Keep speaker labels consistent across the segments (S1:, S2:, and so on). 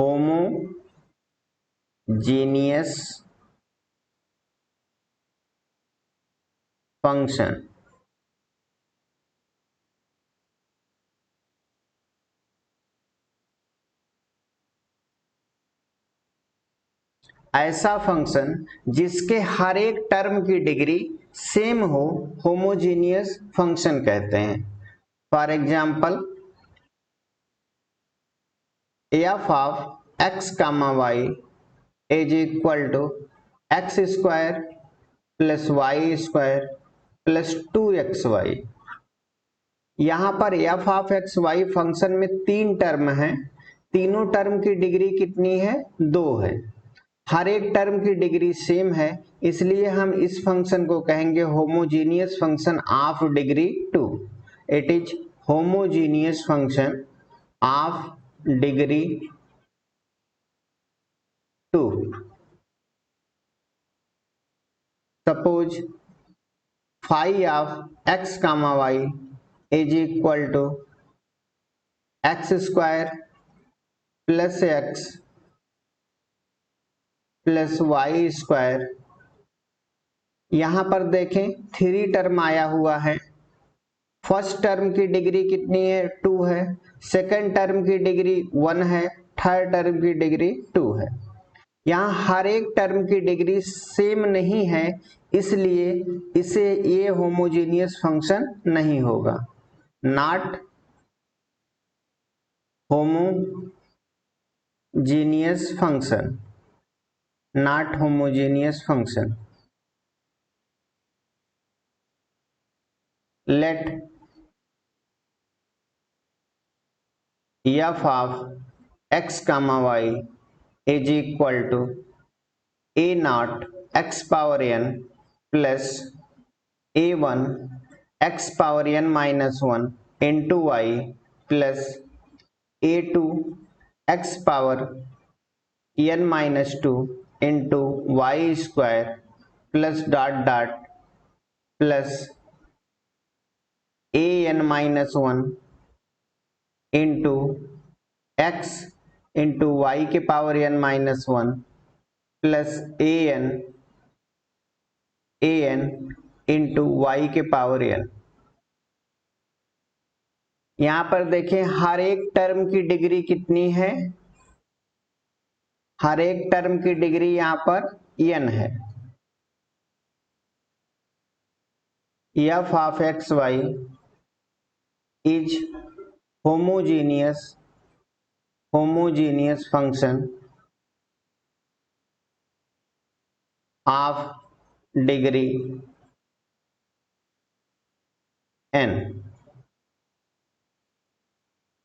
S1: Homogeneous function. ऐसा function जिसके हर एक टर्म की डिग्री सेम हो, होमोजीनियस फंक्शन कहते हैं। For example, f of x comma y is equal to x square plus y square plus 2xy। यहाँ पर f of x y function में 3 टर्म हैं, तीनों टर्म की डिग्री कितनी है? 2 है। हर एक टर्म की डिग्री सेम है, इसलिए हम इस फंक्शन को कहेंगे homogeneous function of degree 2। It is homogeneous function of degree 2। Suppose phi of x comma y is equal to x square plus x plus y square. यहां पर देखें 3 टर्म आया हुआ है। फर्स्ट टर्म की डिग्री कितनी है? 2 है। सेकंड टर्म की डिग्री 1 है। थर्ड टर्म की डिग्री 2 है। यहाँ हर एक टर्म की डिग्री सेम नहीं है, इसलिए इसे ये होमोजीनियस फंक्शन नहीं होगा। Not homogeneous function, not homogeneous function. Let f of x comma y is equal to a naught x power n plus a one x power n minus 1 into y plus a two x power n minus 2 into y square plus dot dot plus a n minus 1 into x into y के power n minus 1 plus a n into y के power N. यहां पर देखें हर एक term की degree कितनी है? हर एक टर्म की डिग्री यहां पर n है। F of x y is homogeneous function of degree n।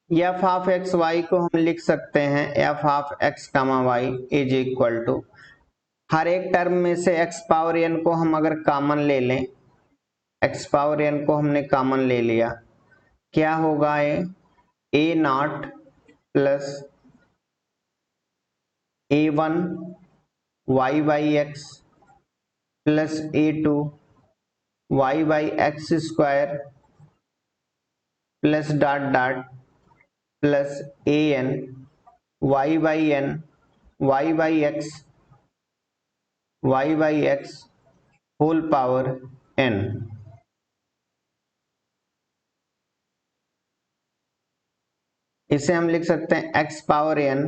S1: F of x y को हम लिख सकते हैं f of x comma y is equal to, हर एक टर्म में से एक्स पावर एन को हम अगर कॉमन ले लें, एक्स पावर एन को हमने कॉमन ले लिया, क्या होगा? A nought plus a one y by x plus a two y by x square plus dot dot plus a n y by x whole power n। इसे हम लिख सकते हैं x पावर n,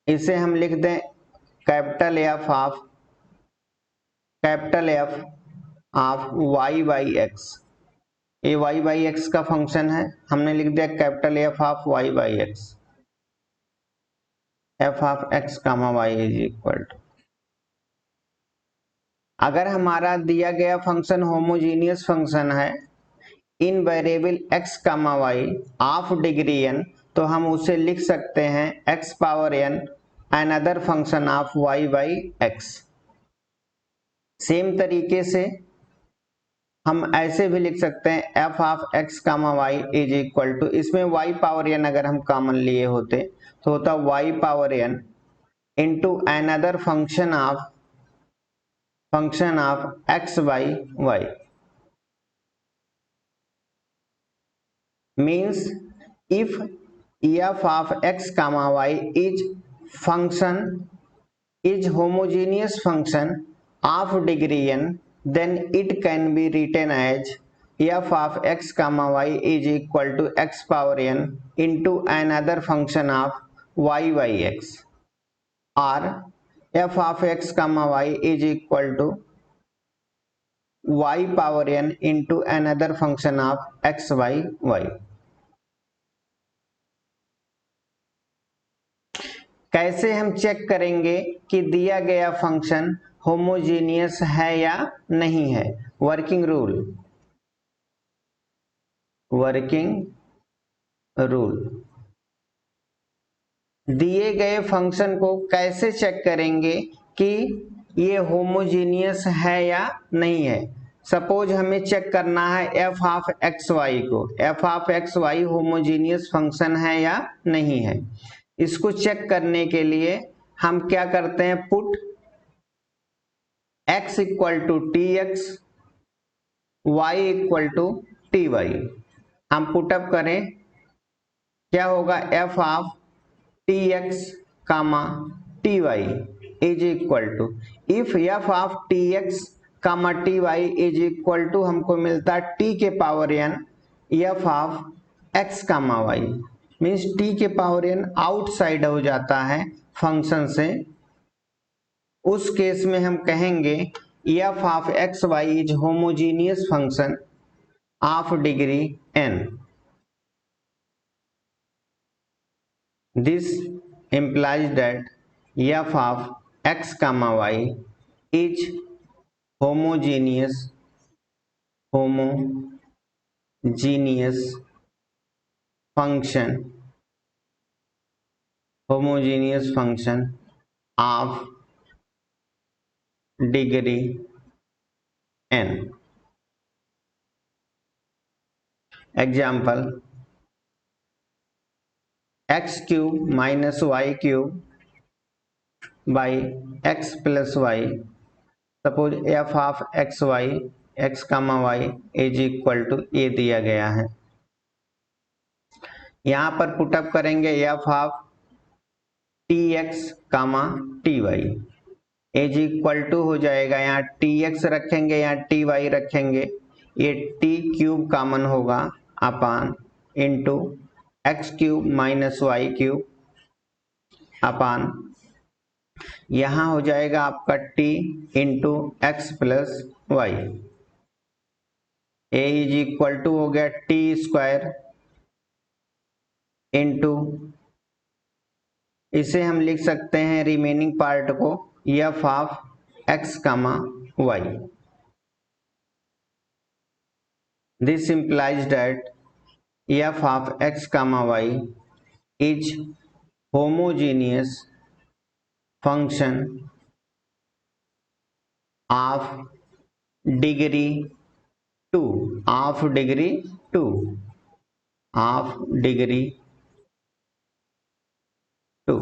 S1: इसे हम लिख दें capital F of y by x. ये y बाई एक्स का फंक्शन है, हमने लिख दिया capital F of y by x. F of x comma y is equal to, अगर हमारा दिया गया फंक्शन होमोजीनियस फंक्शन है in variable x comma y of degree n, तो हम उसे लिख सकते हैं x power n another function of y by x. Same तरीके से हम ऐसे भी लिख सकते हैं f of x comma y is equal to, इसमें y पावर n अगर हम कॉमन लिए होते तो होता y power n into another function of x by y. Means if f of x comma y is homogeneous function of degree n, then it can be written as f of x comma y is equal to x power n into another function of y by x, or f of x comma y is equal to y power n into another function of x by y। कैसे हम check करेंगे कि दिया गया function homogeneous है या नहीं है? वर्किंग रूल, दिए गए फंक्शन को कैसे चेक करेंगे कि ये होमोजीनियस है या नहीं है? सपोज हमें चेक करना है एफ ऑफ एक्स वाई को, f of x y homogeneous function है या नहीं है। इसको चेक करने के लिए हम क्या करते हैं, put x equal to t x, y equal to t y. हम पुटअप करें, क्या होगा, f of t x comma t y is equal to, if f of t x comma t y is equal to हमको मिलता है t के power n f of x comma y, means t के power n outside हो जाता है function से। उस केस में हम कहेंगे f of x y is homogeneous function of degree n. This implies that f of x comma y is homogeneous function of degree n. Example, x cube minus y cube by x plus y, suppose f of x y x comma y is equal to a दिया गया है। यहां पर put up करेंगे f of t x comma t y is equal to हो जाएगा, यहाँ T x रखेंगे, यहाँ टी वाई रखेंगे, ये टी क्यूब कॉमन होगा upon into x cube minus y cube upon, यहां हो जाएगा आपका t into x plus y, a is equal to हो गया टी स्क्वायर इंटू, इसे हम लिख सकते हैं रिमेनिंग पार्ट को f of x comma y. This implies that f of x comma y is homogeneous function of degree two, of degree two, of degree two.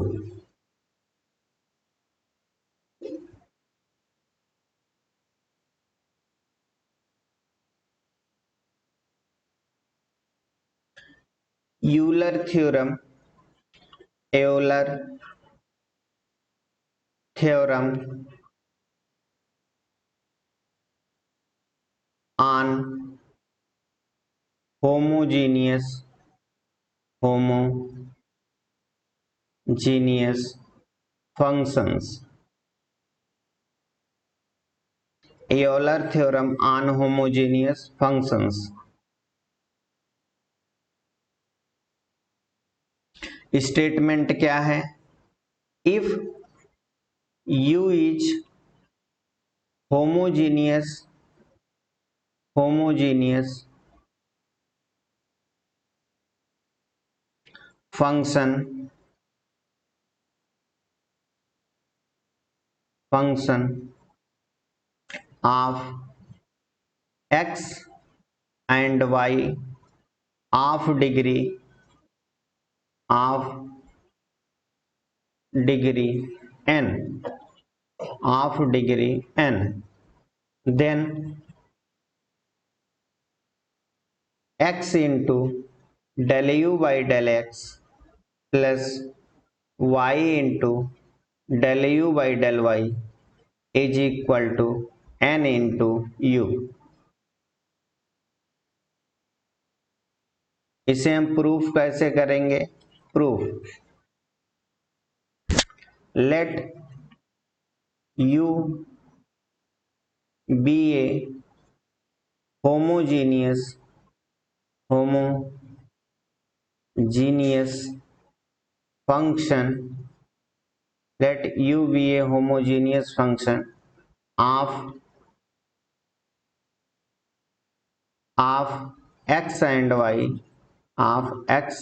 S1: Euler theorem, Euler theorem on homogeneous functions, Euler theorem on homogeneous functions। Statement क्या है, if u is homogeneous function of x and y of degree n, then x into del u by del x plus y into del u by del y is equal to n into u। इसे हम proof कैसे करेंगे? Proof, let u be a homogeneous function, let u be a homogeneous function of x and y, of x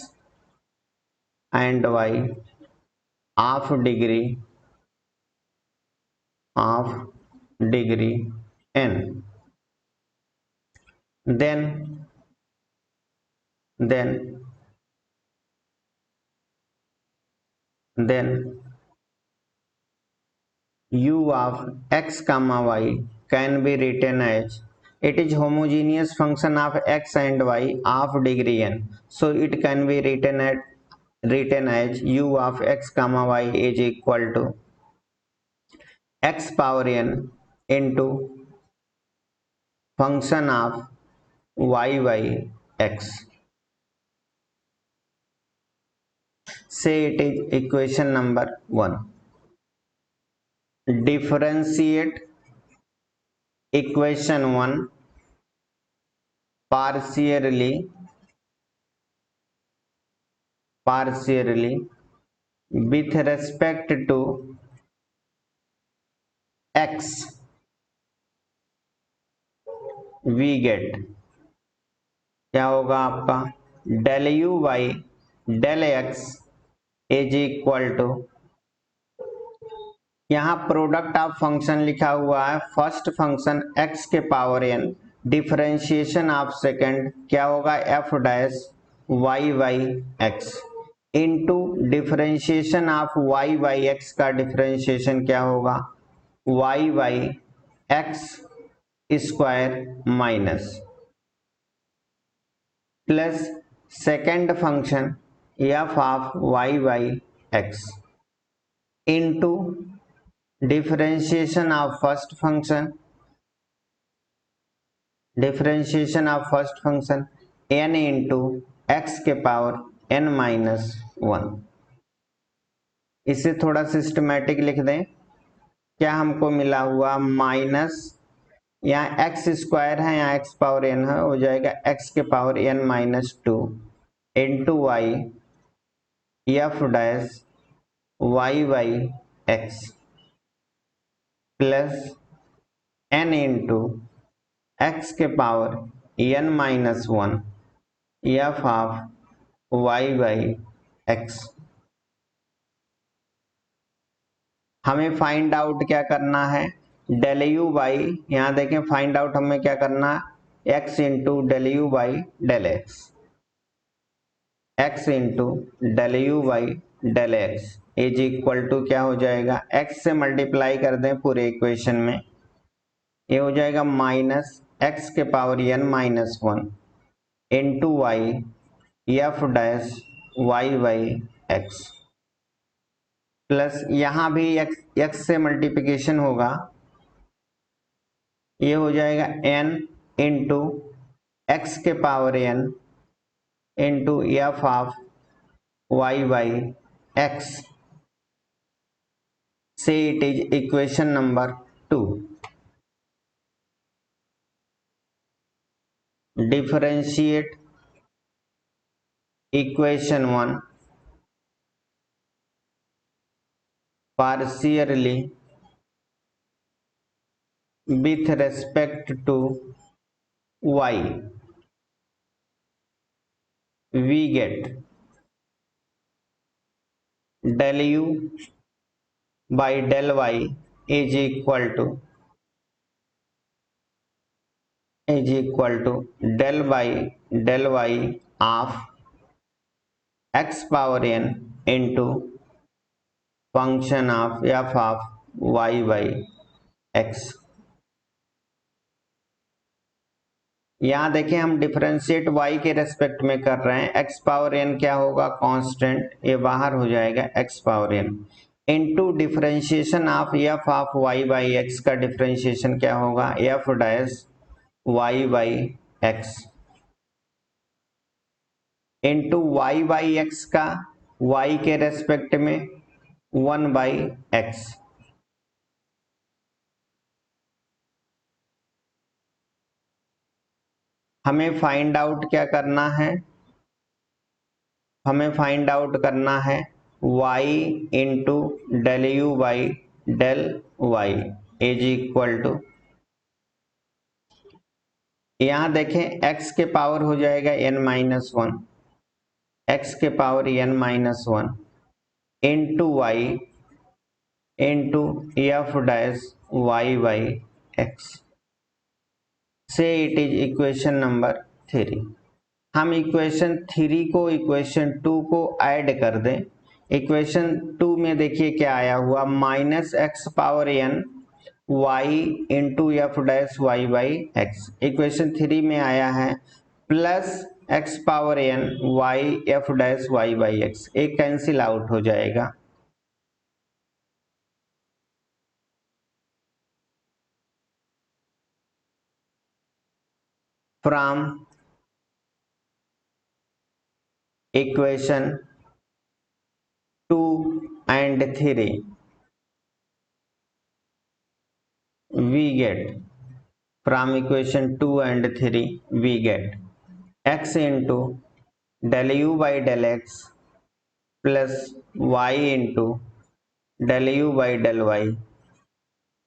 S1: and y of degree n, then u of x comma y can be written as, it is homogeneous function of x and y of degree n, so it can be written as u of x comma y is equal to x power n into function of y by x. Say it is equation number 1. Differentiate equation 1 partially with respect to x, we get, क्या होगा आपका, del u by del x is equal to, यहाँ product of function लिखा हुआ है, first function x के power n, differentiation of second क्या होगा, f dash y by x into differentiation of y by x का डिफरेंशिएशन क्या होगा, y by x square minus plus second function f of y by x into differentiation of first function n into x के power n minus 1। इसे थोड़ा systematic लिख दें, क्या हमको मिला हुआ, माइनस, यहाँ एक्स स्क्वायर है, यहाँ एक्स पावर n है, हो जाएगा x के power n minus 2 into y f dash y by x plus n into x के power n minus 1 f of y by x. हमें फाइंड आउट क्या करना है, डेल यू बाई, यहाँ देखें फाइंड आउट हमें क्या करना है, x into del u by del x, x into del u by del x is equal to क्या हो जाएगा, x से मल्टीप्लाई कर दें पूरे इक्वेशन में, ये हो जाएगा माइनस एक्स के power n minus 1 into y f dash y by x plus यहाँ भी x से मल्टीप्लिकेशन होगा, ये हो जाएगा n इंटू एक्स के power n into f of y by x. से it is equation number 2। Differentiate equation 1 partially with respect to y, we get del u by del y is equal to del by del y of x power n into function of f of y by x। यहाँ देखें हम differentiate y के respect में कर रहे हैं, x power n क्या होगा, कांस्टेंट, ये बाहर हो जाएगा x power n into differentiation of f of y by x का डिफरेंशिएशन क्या होगा, f dash y by x into y by x का y के रेस्पेक्ट में 1 बाई x। हमें फाइंड आउट क्या करना है, हमें फाइंड आउट करना है y into del u by del y is equal to, यहाँ देखें x के पावर हो जाएगा n माइनस वन, x के power n minus one into y into f dash y by x से इट इज इक्वेशन नंबर 3। हम equation 3 को equation 2 को ऐड कर दें। इक्वेशन 2 में देखिए क्या आया हुआ, minus x power n y into f dash y by x. Equation 3 में आया है plus x power n y f dash y by x, एक कैंसिल आउट हो जाएगा। From equation 2 and 3 we get, from equation 2 and 3 we get x into del u by del x plus y into del u by del y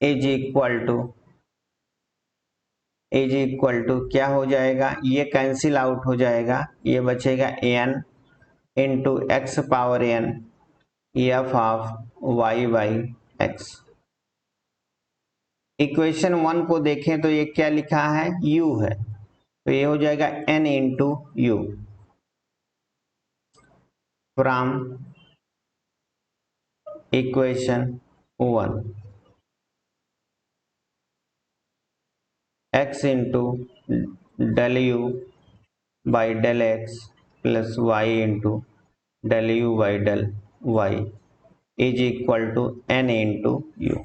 S1: is equal to क्या हो जाएगा, ये cancel out हो जाएगा, ये बचेगा n into x power n f of y by x. Equation 1 को देखें तो ये क्या लिखा है, u है, तो ये हो जाएगा n into u from equation 1 x into del u by del x plus y into del u by del y is equal to n into you.